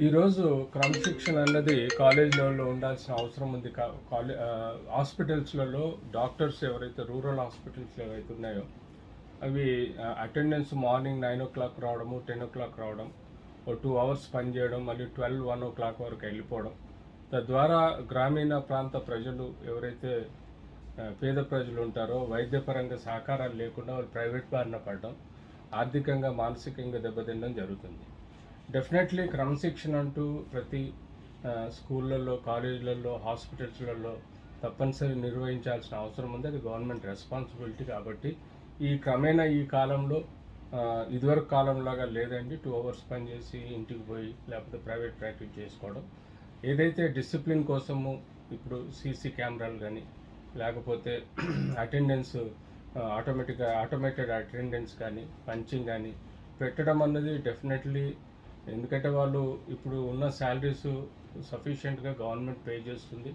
ఈరోజు క్రమశిక్షణ అన్నది కాలేజ్ లెవెల్లో ఉండాల్సిన అవసరం ఉంది. హాస్పిటల్స్లలో డాక్టర్స్ ఎవరైతే రూరల్ హాస్పిటల్స్ ఏవైతే ఉన్నాయో అవి అటెండెన్స్ మార్నింగ్ 9 o'clock రావడము, 10 o'clock రావడం, ఓ 2 hours పనిచేయడం, మళ్ళీ 12, 1 o'clock వరకు వెళ్ళిపోవడం. తద్వారా గ్రామీణ ప్రాంత ప్రజలు ఎవరైతే పేద ప్రజలు ఉంటారో వైద్యపరంగా సహకారాలు లేకుండా వాళ్ళు ప్రైవేట్ బారిన పడడం, ఆర్థికంగా మానసికంగా దెబ్బతినడం జరుగుతుంది. డెఫినెట్లీ క్రమశిక్షణ అంటూ ప్రతి స్కూళ్ళల్లో, కాలేజీలలో, హాస్పిటల్స్లలో తప్పనిసరి నిర్వహించాల్సిన అవసరం ఉంది. అది గవర్నమెంట్ రెస్పాన్సిబిలిటీ. కాబట్టి క్రమేణా ఈ కాలంలో ఇదివరకు కాలంలాగా లేదండి. 2 hours పనిచేసి ఇంటికి పోయి లేకపోతే ప్రైవేట్ ప్రాక్టీస్ చేసుకోవడం. ఏదైతే డిసిప్లిన్ కోసము ఇప్పుడు సీసీ కెమెరాలు కానీ లేకపోతే అటెండెన్స్ ఆటోమేటెడ్ అటెండెన్స్ కానీ పంచింగ్ కానీ పెట్టడం అన్నది డెఫినెట్లీ. ఎందుకంటే వాళ్ళు ఇప్పుడు ఉన్న శాలరీస్ సఫిషియెంట్గా గవర్నమెంట్ పే చేస్తుంది.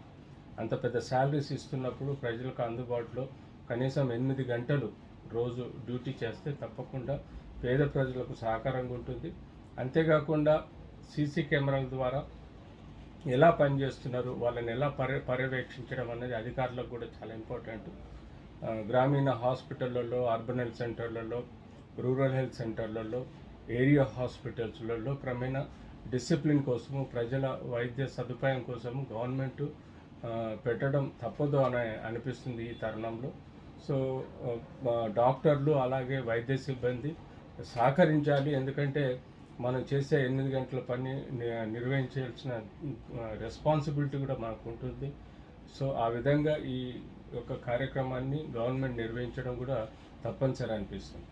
అంత పెద్ద శాలరీస్ ఇస్తున్నప్పుడు ప్రజలకు అందుబాటులో కనీసం 8 గంటలు రోజు డ్యూటీ చేస్తే తప్పకుండా పేద ప్రజలకు సహకారంగా ఉంటుంది. అంతేకాకుండా సీసీ కెమెరాల ద్వారా ఎలా పనిచేస్తున్నారు, వాళ్ళని ఎలా పర్యవేక్షించడం అనేది అధికారులకు కూడా చాలా ఇంపార్టెంట్. గ్రామీణ హాస్పిటళ్ళల్లో, అర్బన్ హెల్త్ సెంటర్లలో, రూరల్ హెల్త్ సెంటర్లలో, ఏరియా హాస్పిటల్స్లలో క్రమేణా డిసిప్లిన్ కోసము, ప్రజల వైద్య సదుపాయం కోసము గవర్నమెంట్ పెట్టడం తప్పదు అని అనిపిస్తుంది ఈ తరుణంలో. సో డాక్టర్లు అలాగే వైద్య సిబ్బంది సహకరించాలి. ఎందుకంటే మనం చేసే 8 గంటల పని నిర్వహించాల్సిన రెస్పాన్సిబిలిటీ కూడా మనకు ఉంటుంది. సో ఆ విధంగా ఈ యొక్క కార్యక్రమాన్ని గవర్నమెంట్ నిర్వహించడం కూడా తప్పనిసరి అనిపిస్తుంది.